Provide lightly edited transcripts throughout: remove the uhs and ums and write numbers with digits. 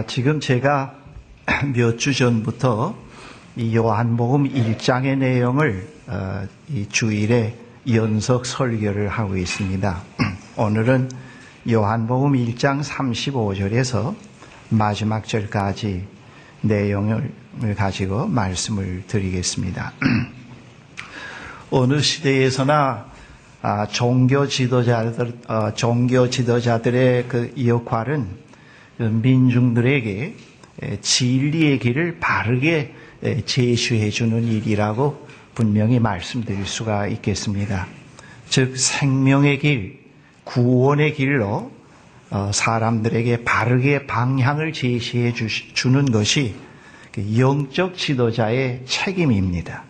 지금 제가 몇 주 전부터 이 요한복음 1장의 내용을 이 주일에 연속 설교를 하고 있습니다. 오늘은 요한복음 1장 35절에서 마지막 절까지 내용을 가지고 말씀을 드리겠습니다. 어느 시대에서나 종교 지도자들의 그 역할은 민중들에게 진리의 길을 바르게 제시해 주는 일이라고 분명히 말씀드릴 수가 있겠습니다. 즉 생명의 길, 구원의 길로 사람들에게 바르게 방향을 제시해 주는 것이 영적 지도자의 책임입니다.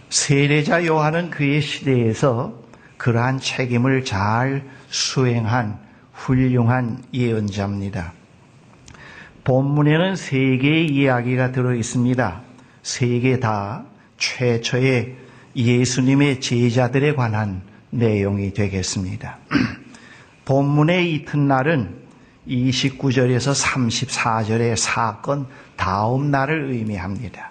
세례자 요한은 그의 시대에서 그러한 책임을 잘 수행한 훌륭한 예언자입니다. 본문에는 세 개의 이야기가 들어 있습니다. 세 개 다 최초의 예수님의 제자들에 관한 내용이 되겠습니다. 본문의 이튿날은 29절에서 34절의 사건 다음 날을 의미합니다.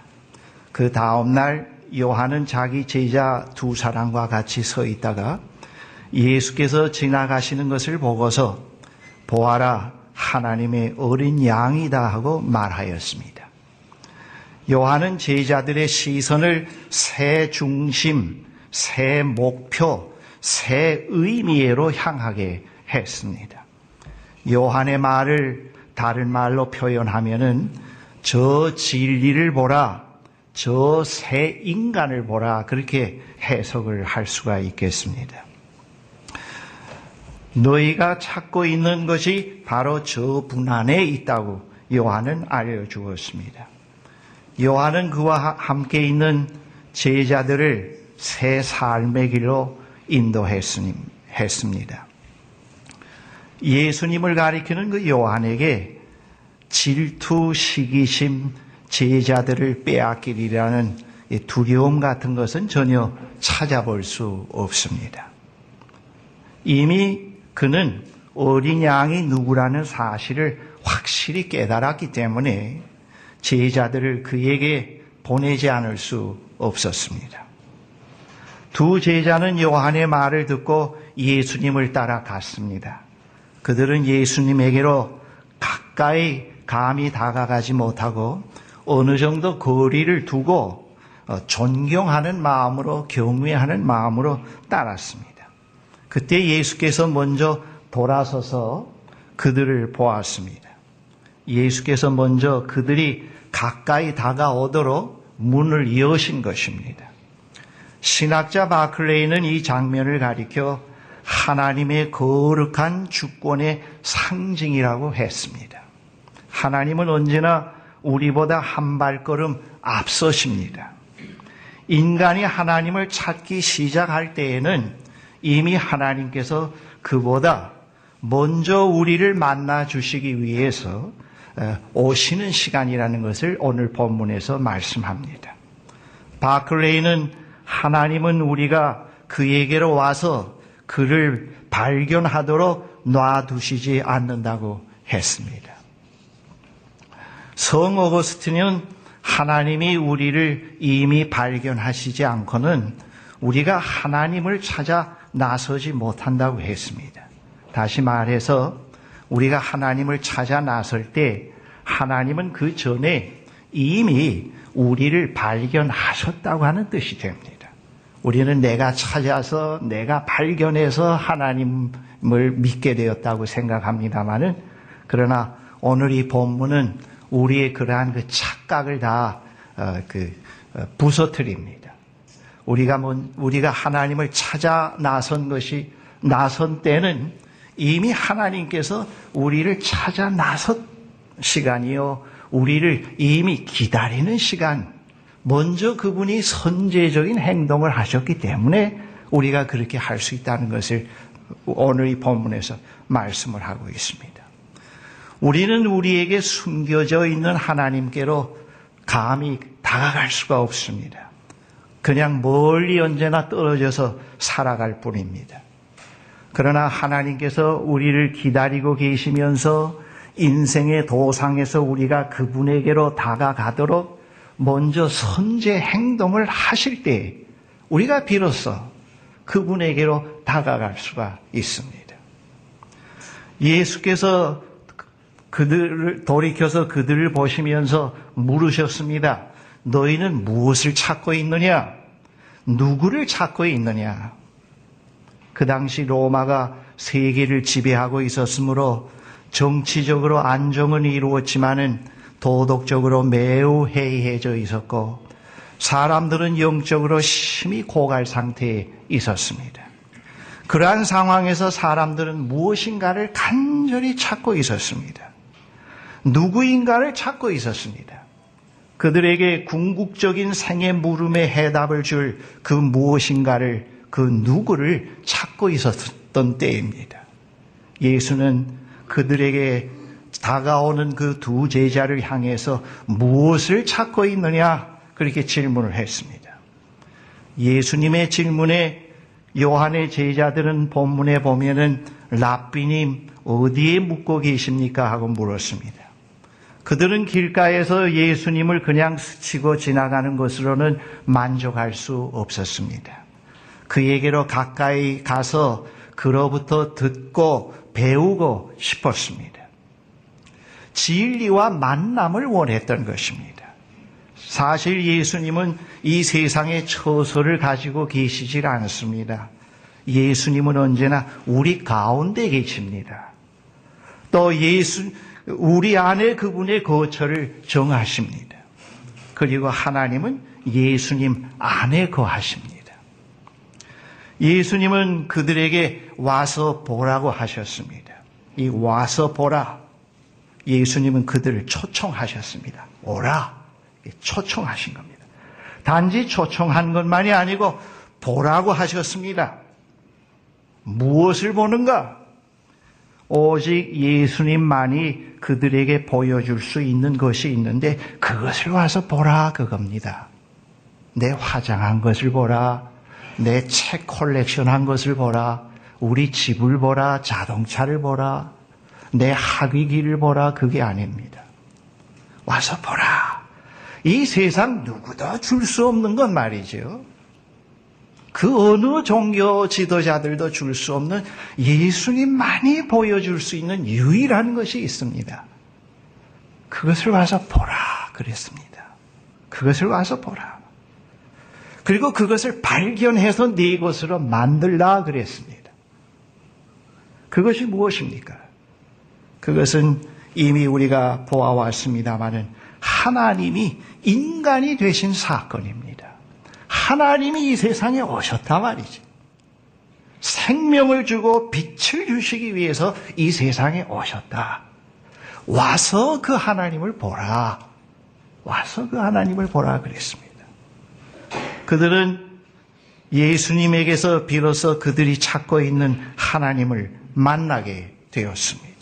그 다음 날 요한은 자기 제자 두 사람과 같이 서 있다가 예수께서 지나가시는 것을 보고서 보아라 하나님의 어린 양이다 하고 말하였습니다. 요한은 제자들의 시선을 새 중심, 새 목표, 새 의미로 향하게 했습니다. 요한의 말을 다른 말로 표현하면은 저 진리를 보라, 저 새 인간을 보라, 그렇게 해석을 할 수가 있겠습니다. 너희가 찾고 있는 것이 바로 저 분 안에 있다고 요한은 알려주었습니다. 요한은 그와 함께 있는 제자들을 새 삶의 길로 인도했습니다. 예수님을 가리키는 그 요한에게 질투, 시기심, 제자들을 빼앗기리라는 두려움 같은 것은 전혀 찾아볼 수 없습니다. 이미 그는 어린 양이 누구라는 사실을 확실히 깨달았기 때문에 제자들을 그에게 보내지 않을 수 없었습니다. 두 제자는 요한의 말을 듣고 예수님을 따라갔습니다. 그들은 예수님에게로 가까이 감히 다가가지 못하고 어느 정도 거리를 두고 존경하는 마음으로, 경외하는 마음으로 따랐습니다. 그때 예수께서 먼저 돌아서서 그들을 보았습니다. 예수께서 먼저 그들이 가까이 다가오도록 문을 여신 것입니다. 신학자 바클레이는 이 장면을 가리켜 하나님의 거룩한 주권의 상징이라고 했습니다. 하나님은 언제나 우리보다 한 발걸음 앞서십니다. 인간이 하나님을 찾기 시작할 때에는 이미 하나님께서 그보다 먼저 우리를 만나 주시기 위해서 오시는 시간이라는 것을 오늘 본문에서 말씀합니다. 바클레이는 하나님은 우리가 그에게로 와서 그를 발견하도록 놔두시지 않는다고 했습니다. 성 어거스틴은 하나님이 우리를 이미 발견하시지 않고는 우리가 하나님을 찾아 나서지 못한다고 했습니다. 다시 말해서 우리가 하나님을 찾아 나설 때 하나님은 그 전에 이미 우리를 발견하셨다고 하는 뜻이 됩니다. 우리는 내가 찾아서 내가 발견해서 하나님을 믿게 되었다고 생각합니다마는, 그러나 오늘 이 본문은 우리의 그러한 그 착각을 다 부서뜨립니다. 우리가 하나님을 찾아 나선 때는 이미 하나님께서 우리를 찾아 나선 시간이요, 우리를 이미 기다리는 시간, 먼저 그분이 선제적인 행동을 하셨기 때문에 우리가 그렇게 할 수 있다는 것을 오늘 이 본문에서 말씀을 하고 있습니다. 우리는 우리에게 숨겨져 있는 하나님께로 감히 다가갈 수가 없습니다. 그냥 멀리 언제나 떨어져서 살아갈 뿐입니다. 그러나 하나님께서 우리를 기다리고 계시면서 인생의 도상에서 우리가 그분에게로 다가가도록 먼저 선제 행동을 하실 때 우리가 비로소 그분에게로 다가갈 수가 있습니다. 예수께서 그들을 돌이켜서 그들을 보시면서 물으셨습니다. 너희는 무엇을 찾고 있느냐? 누구를 찾고 있느냐? 그 당시 로마가 세계를 지배하고 있었으므로 정치적으로 안정은 이루었지만은 도덕적으로 매우 해이해져 있었고 사람들은 영적으로 심히 고갈 상태에 있었습니다. 그러한 상황에서 사람들은 무엇인가를 간절히 찾고 있었습니다. 누구인가를 찾고 있었습니다. 그들에게 궁극적인 생의 물음에 해답을 줄 그 무엇인가를, 그 누구를 찾고 있었던 때입니다. 예수는 그들에게 다가오는 그 두 제자를 향해서 무엇을 찾고 있느냐 그렇게 질문을 했습니다. 예수님의 질문에 요한의 제자들은 본문에 보면은 랍비님 어디에 묵고 계십니까 하고 물었습니다. 그들은 길가에서 예수님을 그냥 스치고 지나가는 것으로는 만족할 수 없었습니다. 그에게로 가까이 가서 그로부터 듣고 배우고 싶었습니다. 진리와 만남을 원했던 것입니다. 사실 예수님은 이 세상에 처소를 가지고 계시질 않습니다. 예수님은 언제나 우리 가운데 계십니다. 또 우리 안에 그분의 거처를 정하십니다. 그리고 하나님은 예수님 안에 거하십니다. 예수님은 그들에게 와서 보라고 하셨습니다. 이 와서 보라. 예수님은 그들을 초청하셨습니다. 오라. 초청하신 겁니다. 단지 초청한 것만이 아니고 보라고 하셨습니다. 무엇을 보는가? 오직 예수님만이 그들에게 보여줄 수 있는 것이 있는데 그것을 와서 보라 그겁니다. 내 화장한 것을 보라. 내 책 컬렉션한 것을 보라. 우리 집을 보라. 자동차를 보라. 내 학위기를 보라. 그게 아닙니다. 와서 보라. 이 세상 누구도 줄 수 없는 건 말이죠. 그 어느 종교 지도자들도 줄 수 없는 예수님만이 보여줄 수 있는 유일한 것이 있습니다. 그것을 와서 보라 그랬습니다. 그것을 와서 보라. 그리고 그것을 발견해서 네 것으로 만들라 그랬습니다. 그것이 무엇입니까? 그것은 이미 우리가 보아왔습니다마는 하나님이 인간이 되신 사건입니다. 하나님이 이 세상에 오셨단 말이죠. 생명을 주고 빛을 주시기 위해서 이 세상에 오셨다. 와서 그 하나님을 보라. 와서 그 하나님을 보라 그랬습니다. 그들은 예수님에게서 비로소 그들이 찾고 있는 하나님을 만나게 되었습니다.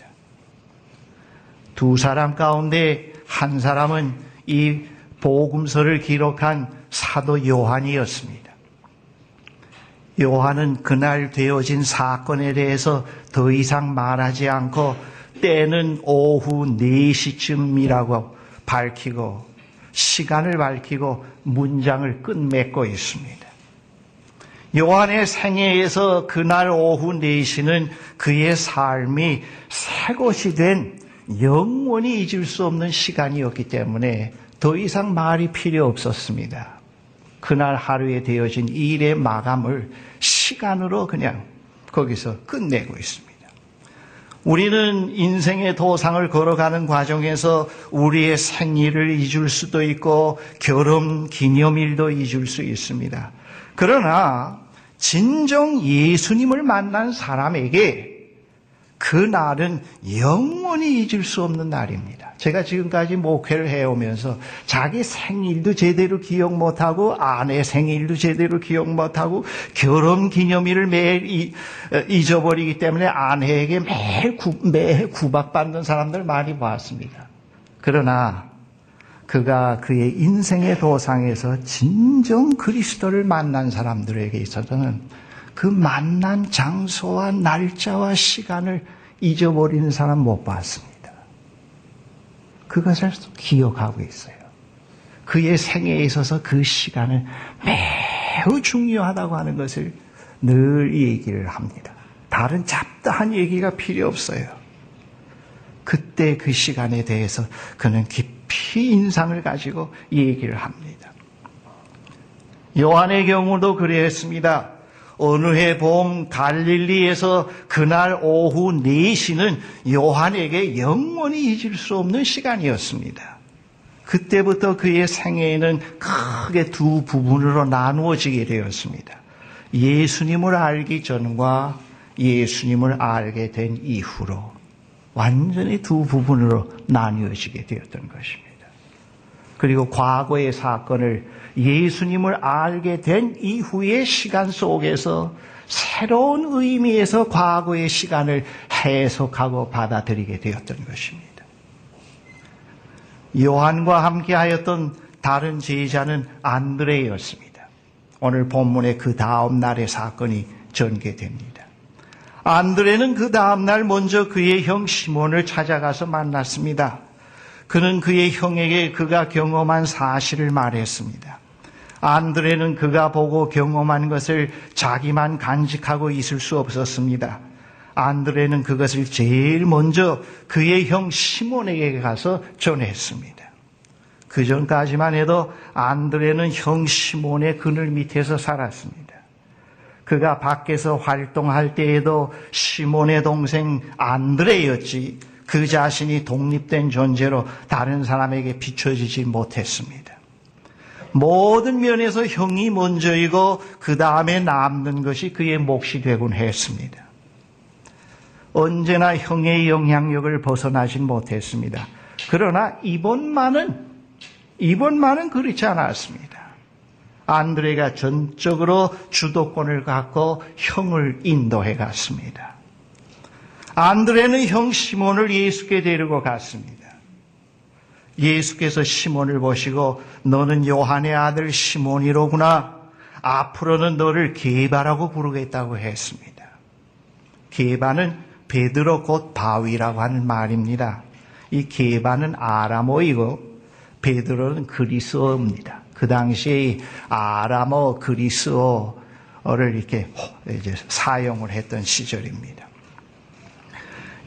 두 사람 가운데 한 사람은 이 복음서를 기록한 사도 요한이었습니다. 요한은 그날 되어진 사건에 대해서 더 이상 말하지 않고 때는 오후 4시쯤이라고 밝히고 시간을 밝히고 문장을 끝맺고 있습니다. 요한의 생애에서 그날 오후 4시는 그의 삶이 새 것이 된 영원히 잊을 수 없는 시간이었기 때문에 더 이상 말이 필요 없었습니다. 그날 하루에 되어진 일의 마감을 시간으로 그냥 거기서 끝내고 있습니다. 우리는 인생의 도상을 걸어가는 과정에서 우리의 생일을 잊을 수도 있고 결혼 기념일도 잊을 수 있습니다. 그러나 진정 예수님을 만난 사람에게 그 날은 영원히 잊을 수 없는 날입니다. 제가 지금까지 목회를 해오면서 자기 생일도 제대로 기억 못하고 아내 생일도 제대로 기억 못하고 결혼 기념일을 매일 잊어버리기 때문에 아내에게 매일 구박받는 사람들 많이 봤습니다. 그러나 그가 그의 인생의 도상에서 진정 그리스도를 만난 사람들에게 있어서는 그 만난 장소와 날짜와 시간을 잊어버리는 사람 못 봤습니다. 그것을 기억하고 있어요. 그의 생애에 있어서 그 시간을 매우 중요하다고 하는 것을 늘 얘기를 합니다. 다른 잡다한 얘기가 필요 없어요. 그때 그 시간에 대해서 그는 깊이 인상을 가지고 얘기를 합니다. 요한의 경우도 그랬습니다. 어느 해 봄 갈릴리에서 그날 오후 4시는 요한에게 영원히 잊을 수 없는 시간이었습니다. 그때부터 그의 생애에는 크게 두 부분으로 나누어지게 되었습니다. 예수님을 알기 전과 예수님을 알게 된 이후로 완전히 두 부분으로 나뉘어지게 되었던 것입니다. 그리고 과거의 사건을 예수님을 알게 된 이후의 시간 속에서 새로운 의미에서 과거의 시간을 해석하고 받아들이게 되었던 것입니다. 요한과 함께하였던 다른 제자는 안드레였습니다. 오늘 본문의 그 다음 날의 사건이 전개됩니다. 안드레는 그 다음 날 먼저 그의 형 시몬을 찾아가서 만났습니다. 그는 그의 형에게 그가 경험한 사실을 말했습니다. 안드레는 그가 보고 경험한 것을 자기만 간직하고 있을 수 없었습니다. 안드레는 그것을 제일 먼저 그의 형 시몬에게 가서 전했습니다. 그 전까지만 해도 안드레는 형 시몬의 그늘 밑에서 살았습니다. 그가 밖에서 활동할 때에도 시몬의 동생 안드레였지 그 자신이 독립된 존재로 다른 사람에게 비춰지지 못했습니다. 모든 면에서 형이 먼저이고 그 다음에 남는 것이 그의 몫이 되곤 했습니다. 언제나 형의 영향력을 벗어나진 못했습니다. 그러나 이번만은 그렇지 않았습니다. 안드레가 전적으로 주도권을 갖고 형을 인도해 갔습니다. 안드레는 형 시몬을 예수께 데리고 갔습니다. 예수께서 시몬을 보시고 너는 요한의 아들 시몬이로구나. 앞으로는 너를 게바라고 부르겠다고 했습니다. 게바는 베드로 곧 바위라고 하는 말입니다. 이 게바는 아람어이고 베드로는 그리스어입니다. 그 당시에 아람어 그리스어를 이렇게 이제 사용을 했던 시절입니다.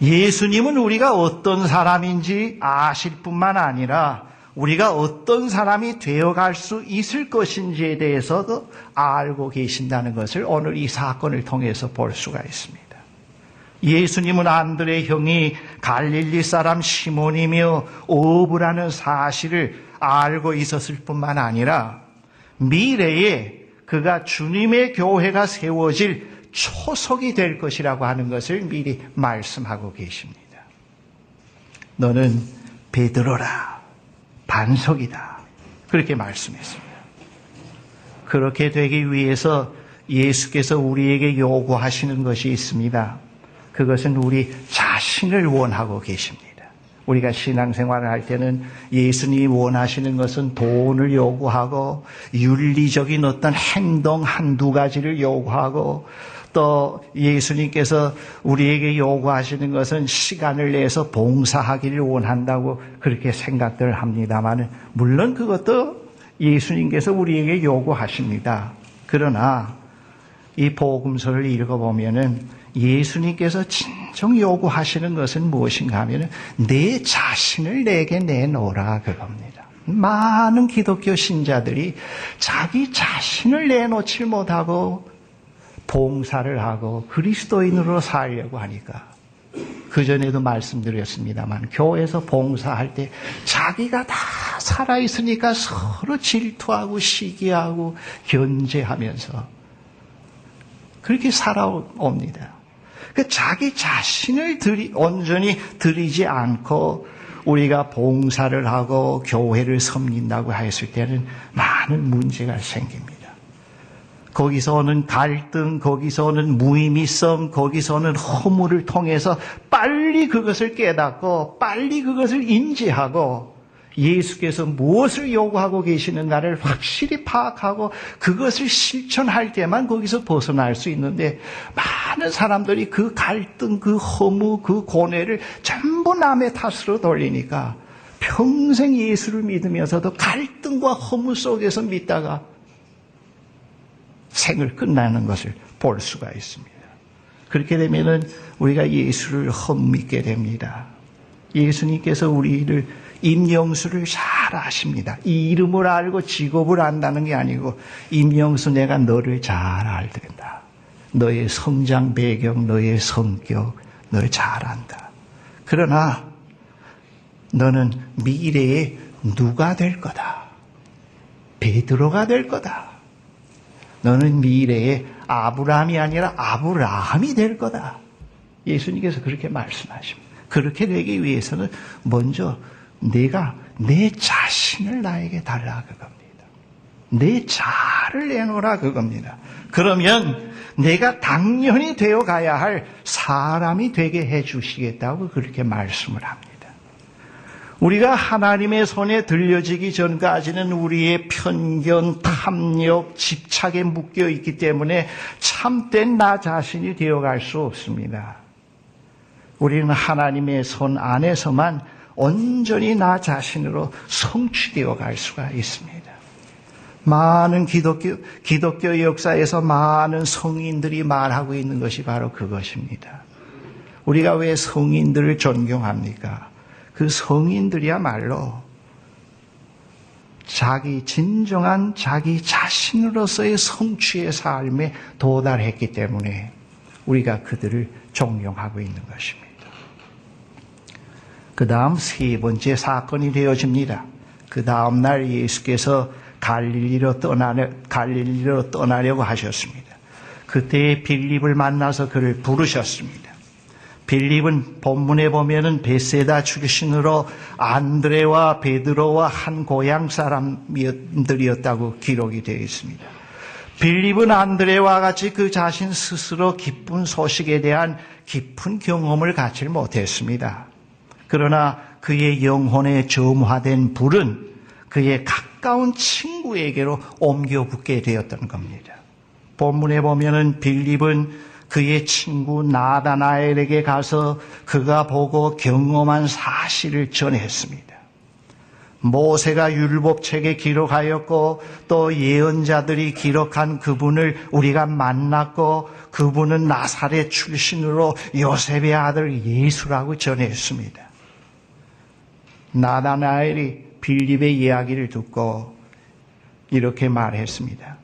예수님은 우리가 어떤 사람인지 아실 뿐만 아니라 우리가 어떤 사람이 되어갈 수 있을 것인지에 대해서도 알고 계신다는 것을 오늘 이 사건을 통해서 볼 수가 있습니다. 예수님은 안드레 형이 갈릴리 사람 시몬이며 어부라는 사실을 알고 있었을 뿐만 아니라 미래에 그가 주님의 교회가 세워질 초석이 될 것이라고 하는 것을 미리 말씀하고 계십니다. 너는 베드로라, 반석이다. 그렇게 말씀했습니다. 그렇게 되기 위해서 예수께서 우리에게 요구하시는 것이 있습니다. 그것은 우리 자신을 원하고 계십니다. 우리가 신앙생활을 할 때는 예수님이 원하시는 것은 돈을 요구하고 윤리적인 어떤 행동 한두 가지를 요구하고 또 예수님께서 우리에게 요구하시는 것은 시간을 내서 봉사하기를 원한다고 그렇게 생각들 합니다만 물론 그것도 예수님께서 우리에게 요구하십니다. 그러나 이 복음서를 읽어보면은 예수님께서 진정 요구하시는 것은 무엇인가 하면 내 자신을 내게 내놓으라 그겁니다. 많은 기독교 신자들이 자기 자신을 내놓지 못하고 봉사를 하고 그리스도인으로 살려고 하니까 그전에도 말씀드렸습니다만 교회에서 봉사할 때 자기가 다 살아있으니까 서로 질투하고 시기하고 견제하면서 그렇게 살아옵니다. 그 자기 자신을 온전히 드리지 않고 우리가 봉사를 하고 교회를 섬긴다고 했을 때는 많은 문제가 생깁니다. 거기서 오는 갈등, 거기서 오는 무의미성, 거기서 오는 허물을 통해서 빨리 그것을 깨닫고 빨리 그것을 인지하고 예수께서 무엇을 요구하고 계시는가를 확실히 파악하고 그것을 실천할 때만 거기서 벗어날 수 있는데 많은 사람들이 그 갈등, 그 허무, 그 고뇌를 전부 남의 탓으로 돌리니까 평생 예수를 믿으면서도 갈등과 허무 속에서 믿다가 생을 끝나는 것을 볼 수가 있습니다. 그렇게 되면은 우리가 예수를 헛믿게 됩니다. 예수님께서 우리를 임영수를 잘 아십니다. 이 이름을 알고 직업을 안다는 게 아니고 임영수 내가 너를 잘 알된다. 너의 성장 배경, 너의 성격, 너를 잘 안다. 그러나 너는 미래에 누가 될 거다. 베드로가 될 거다. 너는 미래에 아브라함이 아니라 아브라함이 될 거다. 예수님께서 그렇게 말씀하십니다. 그렇게 되기 위해서는 먼저 내가 내 자신을 나에게 달라 그겁니다. 내 자아를 내놓으라 그겁니다. 그러면 내가 당연히 되어 가야 할 사람이 되게 해 주시겠다고 그렇게 말씀을 합니다. 우리가 하나님의 손에 들려지기 전까지는 우리의 편견, 탐욕, 집착에 묶여 있기 때문에 참된 나 자신이 되어갈 수 없습니다. 우리는 하나님의 손 안에서만 온전히 나 자신으로 성취되어 갈 수가 있습니다. 많은 기독교 역사에서 많은 성인들이 말하고 있는 것이 바로 그것입니다. 우리가 왜 성인들을 존경합니까? 그 성인들이야말로 진정한 자기 자신으로서의 성취의 삶에 도달했기 때문에 우리가 그들을 존경하고 있는 것입니다. 그 다음 세 번째 사건이 되어집니다. 그 다음 날 예수께서 갈릴리로 떠나려고 하셨습니다. 그때 빌립을 만나서 그를 부르셨습니다. 빌립은 본문에 보면은 베세다 출신으로 안드레와 베드로와 한 고향 사람들이었다고 기록이 되어 있습니다. 빌립은 안드레와 같이 그 자신 스스로 기쁜 소식에 대한 깊은 경험을 갖지 못했습니다. 그러나 그의 영혼에 점화된 불은 그의 가까운 친구에게로 옮겨 붙게 되었던 겁니다. 본문에 보면은 빌립은 그의 친구 나다나엘에게 가서 그가 보고 경험한 사실을 전했습니다. 모세가 율법책에 기록하였고 또 예언자들이 기록한 그분을 우리가 만났고 그분은 나사렛 출신으로 요셉의 아들 예수라고 전했습니다. 나다나엘이 빌립의 이야기를 듣고 이렇게 말했습니다.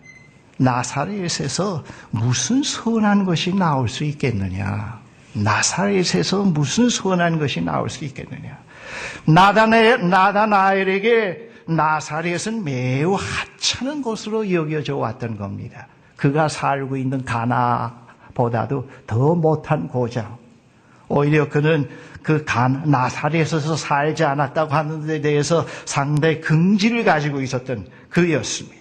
나사렛에서 무슨 선한 것이 나올 수 있겠느냐? 나사렛에서 무슨 선한 것이 나올 수 있겠느냐? 나다나엘에게 나사렛은 매우 하찮은 곳으로 여겨져 왔던 겁니다. 그가 살고 있는 가나보다도 더 못한 고장. 오히려 그는 나사렛에서 살지 않았다고 하는 데 대해서 상당히 긍지를 가지고 있었던 그였습니다.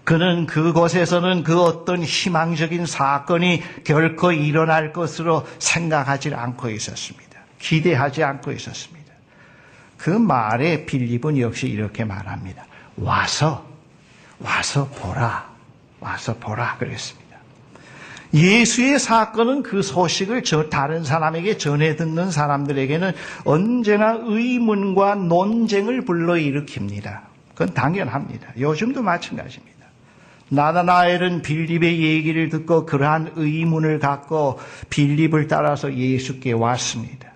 그는 그곳에서는 그 어떤 희망적인 사건이 결코 일어날 것으로 생각하지 않고 있었습니다. 기대하지 않고 있었습니다. 그 말에 빌립은 역시 이렇게 말합니다. 와서 보라 그랬습니다. 예수의 사건은 그 소식을 다른 사람에게 전해 듣는 사람들에게는 언제나 의문과 논쟁을 불러일으킵니다. 그건 당연합니다. 요즘도 마찬가지입니다. 나다나엘은 빌립의 얘기를 듣고 그러한 의문을 갖고 빌립을 따라서 예수께 왔습니다.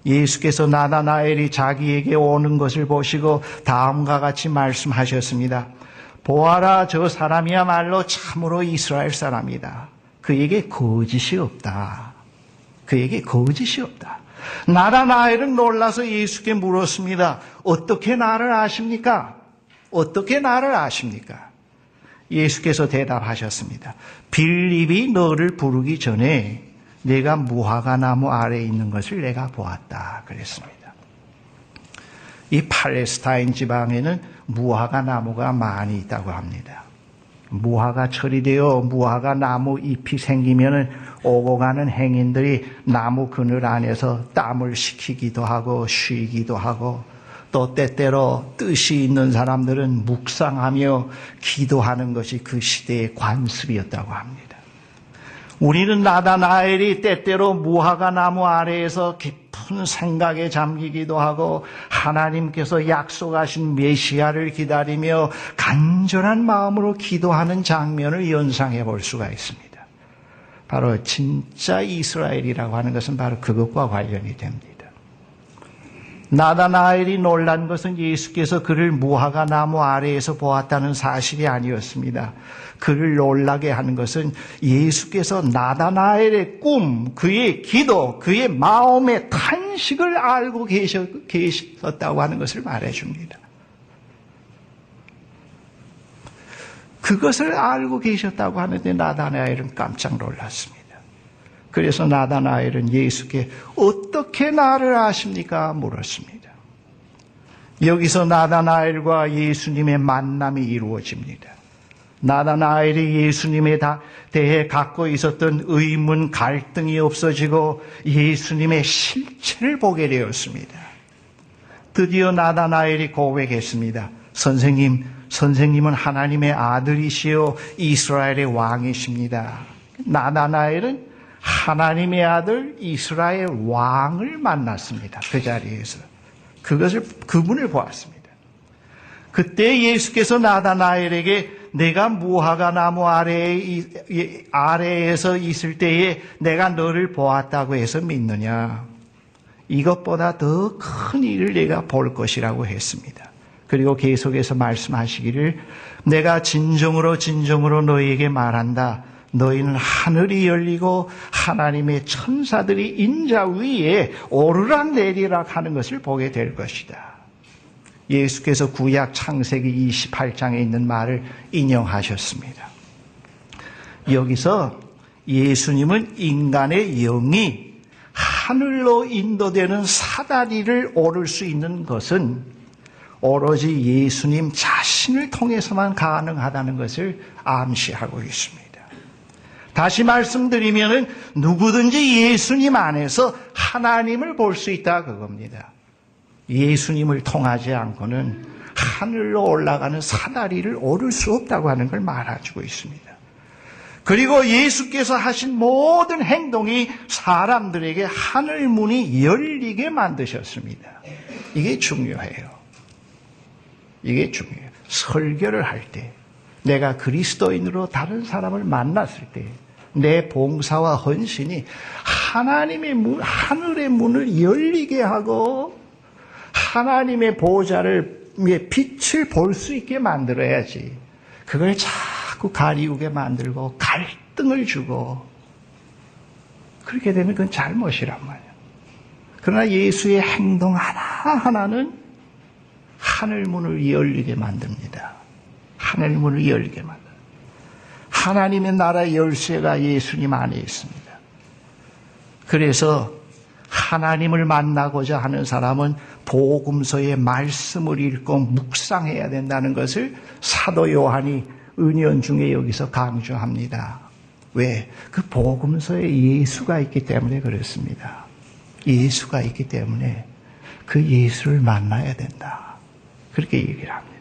예수께서 나다나엘이 자기에게 오는 것을 보시고 다음과 같이 말씀하셨습니다. 보아라, 저 사람이야말로 참으로 이스라엘 사람이다. 그에게 거짓이 없다. 나다나엘은 놀라서 예수께 물었습니다. 어떻게 나를 아십니까? 예수께서 대답하셨습니다. 빌립이 너를 부르기 전에 내가 무화과 나무 아래에 있는 것을 내가 보았다 그랬습니다. 이 팔레스타인 지방에는 무화과 나무가 많이 있다고 합니다. 무화과 철이 되어 무화과 나무 잎이 생기면은 오고 가는 행인들이 나무 그늘 안에서 땀을 식히기도 하고 쉬기도 하고 또 때때로 뜻이 있는 사람들은 묵상하며 기도하는 것이 그 시대의 관습이었다고 합니다. 우리는 나다나엘이 때때로 무화과 나무 아래에서 깊은 나쁜 생각에 잠기기도 하고 하나님께서 약속하신 메시아를 기다리며 간절한 마음으로 기도하는 장면을 연상해 볼 수가 있습니다. 바로 진짜 이스라엘이라고 하는 것은 바로 그것과 관련이 됩니다. 나다나엘이 놀란 것은 예수께서 그를 무화과 나무 아래에서 보았다는 사실이 아니었습니다. 그를 놀라게 하는 것은 예수께서 나다나엘의 꿈, 그의 기도, 그의 마음의 탄식을 알고 계셨다고 하는 것을 말해줍니다. 그것을 알고 계셨다고 하는데 나다나엘은 깜짝 놀랐습니다. 그래서 나다나엘은 예수께 어떻게 나를 아십니까? 물었습니다. 여기서 나다나엘과 예수님의 만남이 이루어집니다. 나다나엘이 예수님에 대해 갖고 있었던 의문, 갈등이 없어지고 예수님의 실체를 보게 되었습니다. 드디어 나다나엘이 고백했습니다. 선생님은 하나님의 아들이시요 이스라엘의 왕이십니다. 나다나엘은 하나님의 아들 이스라엘 왕을 만났습니다. 그 자리에서. 그분을 보았습니다. 그때 예수께서 나다나엘에게 내가 무화과 나무 아래에서 있을 때에 내가 너를 보았다고 해서 믿느냐? 이것보다 더 큰 일을 내가 볼 것이라고 했습니다. 그리고 계속해서 말씀하시기를 내가 진정으로 너희에게 말한다. 너희는 하늘이 열리고 하나님의 천사들이 인자 위에 오르락내리락 하는 것을 보게 될 것이다. 예수께서 구약 창세기 28장에 있는 말을 인용하셨습니다. 여기서 예수님은 인간의 영이 하늘로 인도되는 사다리를 오를 수 있는 것은 오로지 예수님 자신을 통해서만 가능하다는 것을 암시하고 있습니다. 다시 말씀드리면은 누구든지 예수님 안에서 하나님을 볼 수 있다 그겁니다. 예수님을 통하지 않고는 하늘로 올라가는 사다리를 오를 수 없다고 하는 걸 말해주고 있습니다. 그리고 예수께서 하신 모든 행동이 사람들에게 하늘 문이 열리게 만드셨습니다. 이게 중요해요. 이게 중요해요. 설교를 할 때, 내가 그리스도인으로 다른 사람을 만났을 때 내 봉사와 헌신이 하나님의 문, 하늘의 문을 열리게 하고 하나님의 보좌를 빛을 볼 수 있게 만들어야지. 그걸 자꾸 가리우게 만들고 갈등을 주고 그렇게 되면 그건 잘못이란 말이에요. 그러나 예수의 행동 하나하나는 하늘 문을 열리게 만듭니다. 하늘 문을 열리게 만듭니다. 하나님의 나라의 열쇠가 예수님 안에 있습니다. 그래서 하나님을 만나고자 하는 사람은 복음서의 말씀을 읽고 묵상해야 된다는 것을 사도 요한이 은연중에 여기서 강조합니다. 왜? 그 복음서에 예수가 있기 때문에 그렇습니다. 예수가 있기 때문에 그 예수를 만나야 된다. 그렇게 얘기를 합니다.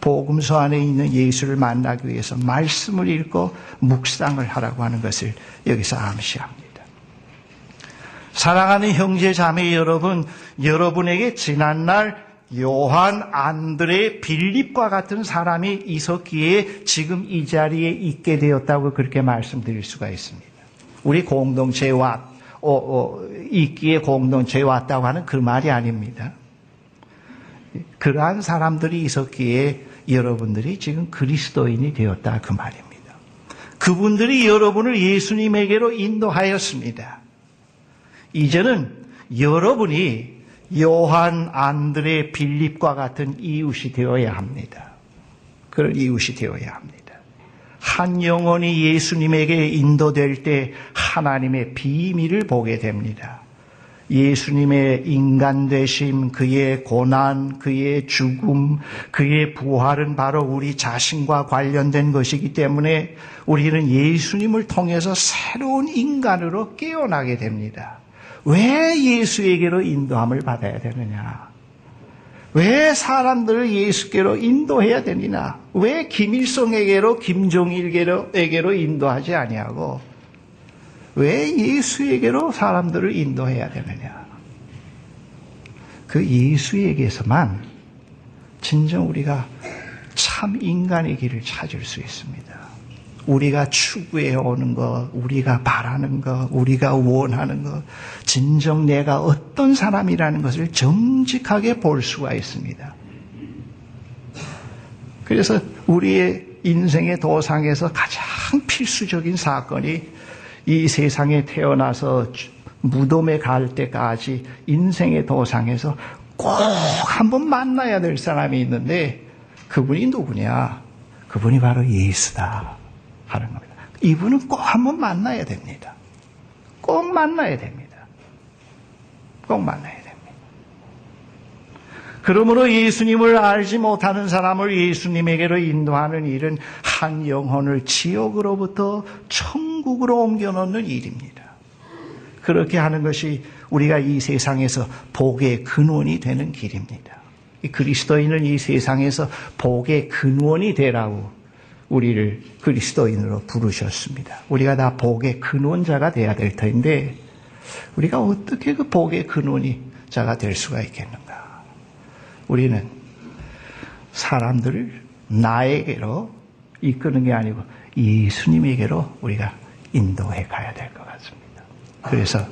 복음서 안에 있는 예수를 만나기 위해서 말씀을 읽고 묵상을 하라고 하는 것을 여기서 암시합니다. 사랑하는 형제 자매 여러분, 여러분에게 지난날 요한, 안드레, 빌립과 같은 사람이 있었기에 지금 이 자리에 있게 되었다고 그렇게 말씀드릴 수가 있습니다. 우리 공동체에 있기에 공동체에 왔다고 하는 그 말이 아닙니다. 그러한 사람들이 있었기에 여러분들이 지금 그리스도인이 되었다 그 말입니다. 그분들이 여러분을 예수님에게로 인도하였습니다. 이제는 여러분이 요한, 안드레, 빌립과 같은 이웃이 되어야 합니다. 그런 이웃이 되어야 합니다. 한 영혼이 예수님에게 인도될 때 하나님의 비밀을 보게 됩니다. 예수님의 인간되심, 그의 고난, 그의 죽음, 그의 부활은 바로 우리 자신과 관련된 것이기 때문에 우리는 예수님을 통해서 새로운 인간으로 깨어나게 됩니다. 왜 예수에게로 인도함을 받아야 되느냐? 왜 사람들을 예수께로 인도해야 되느냐? 왜 김일성에게로, 김정일에게로 인도하지 아니하고 왜 예수에게로 사람들을 인도해야 되느냐? 그 예수에게서만 진정 우리가 참 인간의 길을 찾을 수 있습니다. 우리가 추구해 오는 것, 우리가 바라는 것, 우리가 원하는 것, 진정 내가 어떤 사람이라는 것을 정직하게 볼 수가 있습니다. 그래서 우리의 인생의 도상에서 가장 필수적인 사건이 이 세상에 태어나서 무덤에 갈 때까지 인생의 도상에서 꼭 한번 만나야 될 사람이 있는데 그분이 누구냐? 그분이 바로 예수다 하는 겁니다. 이분은 꼭 한번 만나야 됩니다. 꼭 만나야 됩니다. 꼭 만나야 됩니다. 그러므로 예수님을 알지 못하는 사람을 예수님에게로 인도하는 일은 한 영혼을 지옥으로부터 천국으로 옮겨놓는 일입니다. 그렇게 하는 것이 우리가 이 세상에서 복의 근원이 되는 길입니다. 그리스도인은 이 세상에서 복의 근원이 되라고 우리를 그리스도인으로 부르셨습니다. 우리가 다 복의 근원자가 돼야 될 텐데 우리가 어떻게 그 복의 근원이 자가 될 수가 있겠는가? 우리는 사람들을 나에게로 이끄는 게 아니고 예수님에게로 우리가 인도해 가야 될 것 같습니다. 그래서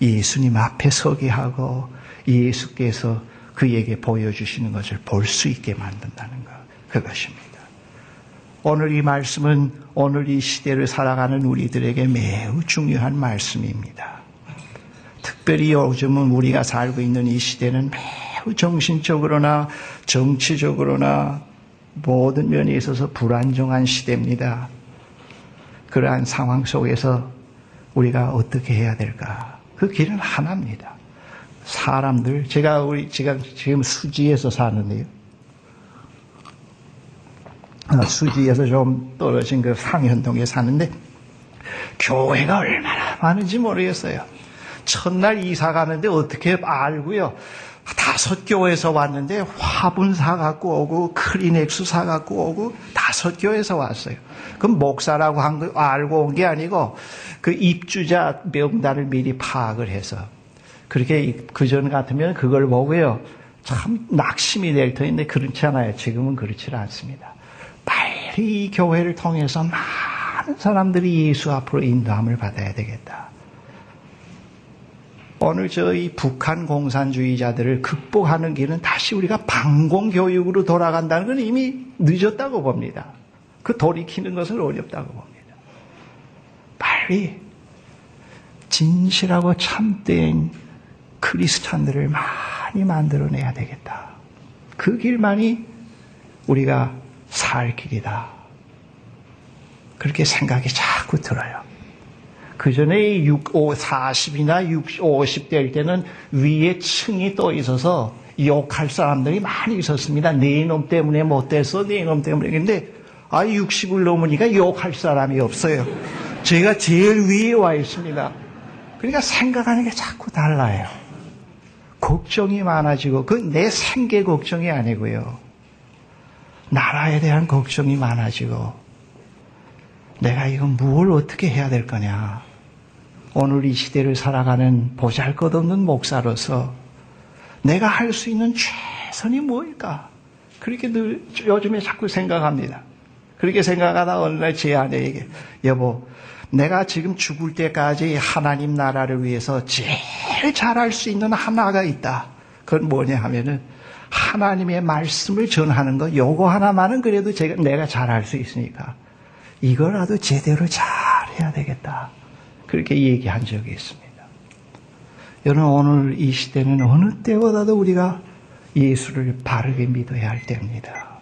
예수님 앞에 서게 하고 예수께서 그에게 보여주시는 것을 볼 수 있게 만든다는 것, 그것입니다. 오늘 이 말씀은 오늘 이 시대를 살아가는 우리들에게 매우 중요한 말씀입니다. 특별히 요즘은 우리가 살고 있는 이 시대는 매우 정신적으로나 정치적으로나 모든 면에 있어서 불안정한 시대입니다. 그러한 상황 속에서 우리가 어떻게 해야 될까? 그 길은 하나입니다. 사람들, 제가 지금 수지에서 사는데요. 수지에서 좀 떨어진 그 상현동에 사는데 교회가 얼마나 많은지 모르겠어요. 첫날 이사 가는데 어떻게 알고요. 5교회에서 왔는데 화분 사갖고 오고 크리넥스 사갖고 오고 5교회에서 왔어요. 그럼 목사라고 한 거 알고 온 게 아니고 그 입주자 명단을 미리 파악을 해서 그렇게 그전 같으면 그걸 보고요. 참 낙심이 될 터인데 그렇지 않아요. 지금은 그렇지 않습니다. 빨리 이 교회를 통해서 많은 사람들이 예수 앞으로 인도함을 받아야 되겠다. 오늘 저희 북한 공산주의자들을 극복하는 길은 다시 우리가 방공교육으로 돌아간다는 건 이미 늦었다고 봅니다. 그 돌이키는 것은 어렵다고 봅니다. 빨리 진실하고 참된 크리스찬들을 많이 만들어내야 되겠다. 그 길만이 우리가 살 길이다. 그렇게 생각이 자꾸 들어요. 그 전에 40이나 50 될 때는 위에 층이 또 있어서 욕할 사람들이 많이 있었습니다. 네 놈 때문에 못 돼서 네 놈 때문에. 근데 60을 넘으니까 욕할 사람이 없어요. 제가 제일 위에 와 있습니다. 그러니까 생각하는 게 자꾸 달라요. 걱정이 많아지고 그건 내 생계 걱정이 아니고요. 나라에 대한 걱정이 많아지고 내가 이거 뭘 어떻게 해야 될 거냐. 오늘 이 시대를 살아가는 보잘것없는 목사로서 내가 할 수 있는 최선이 뭘까? 그렇게 늘 요즘에 자꾸 생각합니다. 그렇게 생각하다 어느 날 제 아내에게 여보 내가 지금 죽을 때까지 하나님 나라를 위해서 제일 잘할 수 있는 하나가 있다. 그건 뭐냐 하면은 하나님의 말씀을 전하는 거 요거 하나만은 그래도 내가 잘할 수 있으니까 이거라도 제대로 잘해야 되겠다. 그렇게 얘기한 적이 있습니다. 여러분 오늘 이 시대는 어느 때보다도 우리가 예수를 바르게 믿어야 할 때입니다.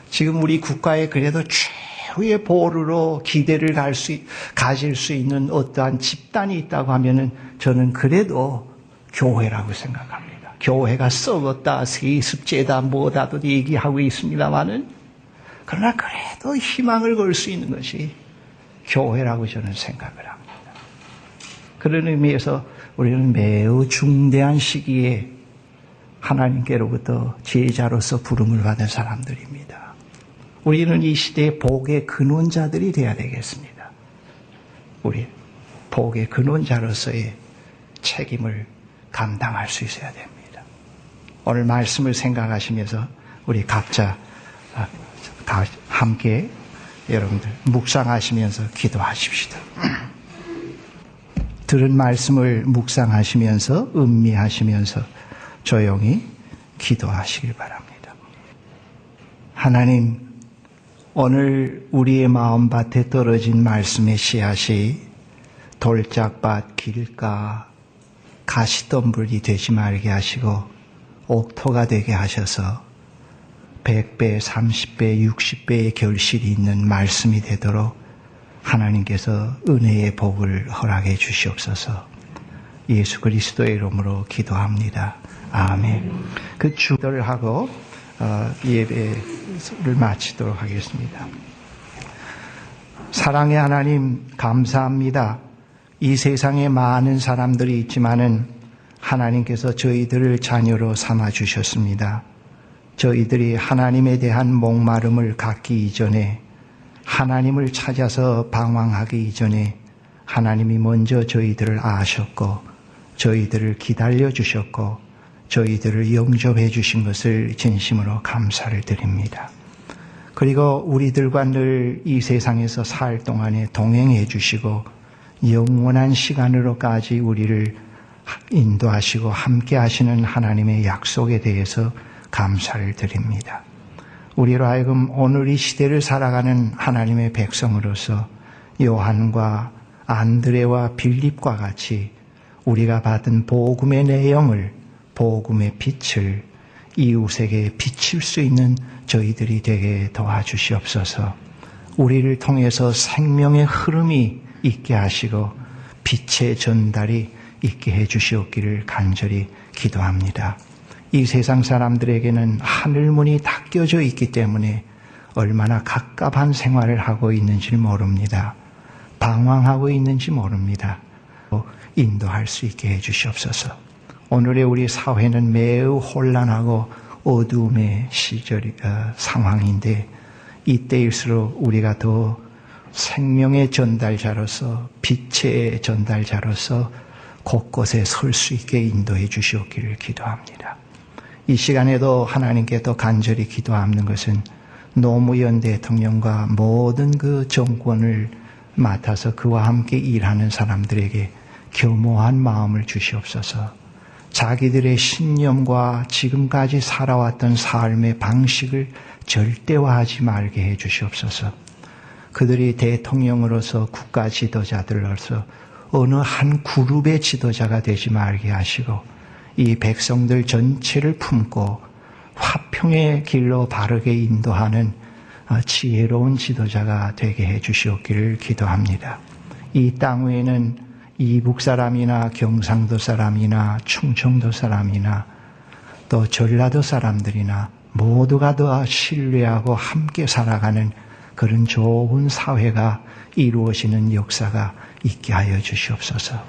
지금 우리 국가에 그래도 최후의 보루로 기대를 가질 수 있는 어떠한 집단이 있다고 하면은 저는 그래도 교회라고 생각합니다. 교회가 썩었다, 세습제다, 뭐다도 얘기하고 있습니다만은 그러나 그래도 희망을 걸 수 있는 것이 교회라고 저는 생각을 합니다. 그런 의미에서 우리는 매우 중대한 시기에 하나님께로부터 제자로서 부름을 받은 사람들입니다. 우리는 이 시대의 복의 근원자들이 되어야 되겠습니다. 우리 복의 근원자로서의 책임을 감당할 수 있어야 됩니다. 오늘 말씀을 생각하시면서 우리 각자 다 함께 여러분들 묵상하시면서 기도하십시다. 들은 말씀을 묵상하시면서 음미하시면서 조용히 기도하시길 바랍니다. 하나님, 오늘 우리의 마음밭에 떨어진 말씀의 씨앗이 돌짝밭, 길가, 가시덤불이 되지 말게 하시고 옥토가 되게 하셔서 100배, 30배, 60배의 결실이 있는 말씀이 되도록 하나님께서 은혜의 복을 허락해 주시옵소서. 예수 그리스도의 이름으로 기도합니다. 아멘. 그 주도를 하고 예배를 마치도록 하겠습니다. 사랑의 하나님, 감사합니다. 이 세상에 많은 사람들이 있지만은 하나님께서 저희들을 자녀로 삼아 주셨습니다. 저희들이 하나님에 대한 목마름을 갖기 이전에, 하나님을 찾아서 방황하기 이전에 하나님이 먼저 저희들을 아셨고 저희들을 기다려 주셨고 저희들을 영접해 주신 것을 진심으로 감사를 드립니다. 그리고 우리들과 늘 이 세상에서 살 동안에 동행해 주시고 영원한 시간으로까지 우리를 인도하시고 함께 하시는 하나님의 약속에 대해서 감사를 드립니다. 우리로 하여금 오늘 이 시대를 살아가는 하나님의 백성으로서 요한과 안드레와 빌립과 같이 우리가 받은 복음의 내용을, 복음의 빛을 이웃에게 비칠 수 있는 저희들이 되게 도와주시옵소서. 우리를 통해서 생명의 흐름이 있게 하시고 빛의 전달이 있게 해주시옵기를 간절히 기도합니다. 이 세상 사람들에게는 하늘문이 닫혀져 있기 때문에 얼마나 갑갑한 생활을 하고 있는지 모릅니다. 방황하고 있는지 모릅니다. 인도할 수 있게 해주시옵소서. 오늘의 우리 사회는 매우 혼란하고 어두움의 상황인데 이때일수록 우리가 더 생명의 전달자로서, 빛의 전달자로서 곳곳에 설 수 있게 인도해 주시옵기를 기도합니다. 이 시간에도 하나님께 더 간절히 기도하는 것은 노무현 대통령과 모든 그 정권을 맡아서 그와 함께 일하는 사람들에게 겸허한 마음을 주시옵소서. 자기들의 신념과 지금까지 살아왔던 삶의 방식을 절대화하지 말게 해 주시옵소서. 그들이 대통령으로서 국가 지도자들로서 어느 한 그룹의 지도자가 되지 말게 하시고 이 백성들 전체를 품고 화평의 길로 바르게 인도하는 지혜로운 지도자가 되게 해 주시옵기를 기도합니다. 이 땅 위에는 이북 사람이나 경상도 사람이나 충청도 사람이나 또 전라도 사람들이나 모두가 더 신뢰하고 함께 살아가는 그런 좋은 사회가 이루어지는 역사가 있게 하여 주시옵소서.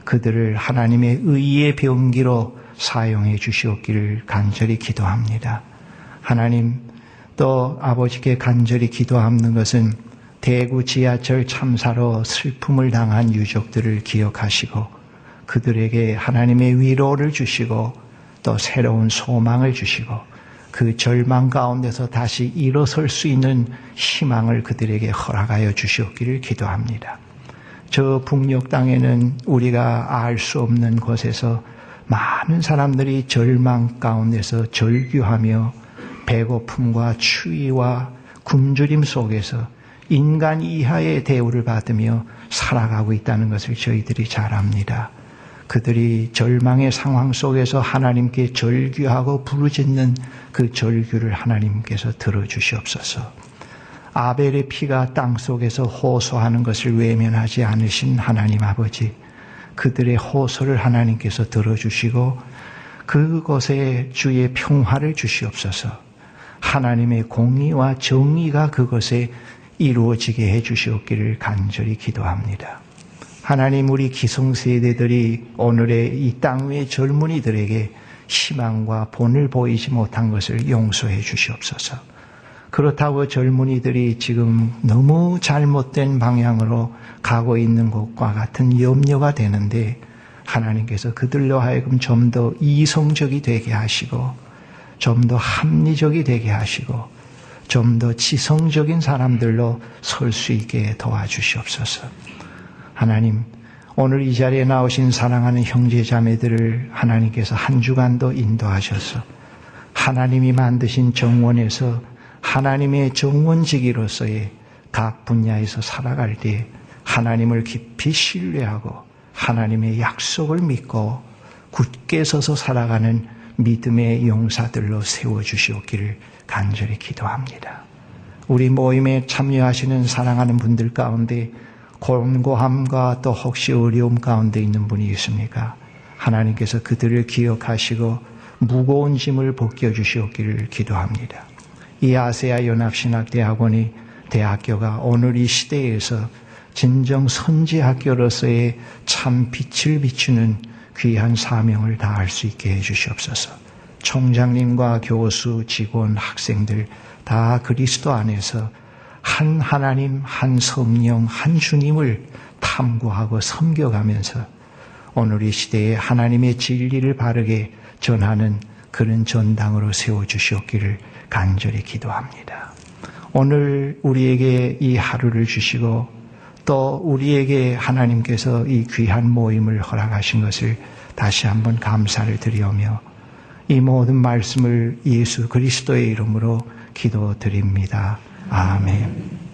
그들을 하나님의 의의 병기로 사용해 주시옵기를 간절히 기도합니다. 하나님, 또 아버지께 간절히 기도하는 것은 대구 지하철 참사로 슬픔을 당한 유족들을 기억하시고 그들에게 하나님의 위로를 주시고 또 새로운 소망을 주시고 그 절망 가운데서 다시 일어설 수 있는 희망을 그들에게 허락하여 주시옵기를 기도합니다. 저 북녘 땅에는 우리가 알 수 없는 곳에서 많은 사람들이 절망 가운데서 절규하며 배고픔과 추위와 굶주림 속에서 인간 이하의 대우를 받으며 살아가고 있다는 것을 저희들이 잘 압니다. 그들이 절망의 상황 속에서 하나님께 절규하고 부르짖는 그 절규를 하나님께서 들어주시옵소서. 아벨의 피가 땅 속에서 호소하는 것을 외면하지 않으신 하나님 아버지, 그들의 호소를 하나님께서 들어주시고 그곳에 주의 평화를 주시옵소서. 하나님의 공의와 정의가 그것에 이루어지게 해주시옵기를 간절히 기도합니다. 하나님, 우리 기성세대들이 오늘의 이 땅 위의 젊은이들에게 희망과 본을 보이지 못한 것을 용서해 주시옵소서. 그렇다고 젊은이들이 지금 너무 잘못된 방향으로 가고 있는 것과 같은 염려가 되는데 하나님께서 그들로 하여금 좀 더 이성적이 되게 하시고 좀 더 합리적이 되게 하시고 좀 더 지성적인 사람들로 설 수 있게 도와주시옵소서. 하나님, 오늘 이 자리에 나오신 사랑하는 형제 자매들을 하나님께서 한 주간도 인도하셔서 하나님이 만드신 정원에서 하나님의 정원지기로서의 각 분야에서 살아갈 때 하나님을 깊이 신뢰하고 하나님의 약속을 믿고 굳게 서서 살아가는 믿음의 용사들로 세워주시옵기를 간절히 기도합니다. 우리 모임에 참여하시는 사랑하는 분들 가운데 곤고함과 또 혹시 어려움 가운데 있는 분이 있습니까? 하나님께서 그들을 기억하시고 무거운 짐을 벗겨주시옵기를 기도합니다. 이 아세아 연합신학대학원이 대학교가 오늘 이 시대에서 진정 선지학교로서의 참 빛을 비추는 귀한 사명을 다할 수 있게 해주시옵소서. 총장님과 교수, 직원, 학생들 다 그리스도 안에서 한 하나님, 한 성령, 한 주님을 탐구하고 섬겨가면서 오늘 이 시대에 하나님의 진리를 바르게 전하는 그런 전당으로 세워주시옵기를 간절히 기도합니다. 오늘 우리에게 이 하루를 주시고 또 우리에게 하나님께서 이 귀한 모임을 허락하신 것을 다시 한번 감사를 드리오며 이 모든 말씀을 예수 그리스도의 이름으로 기도드립니다. 아멘.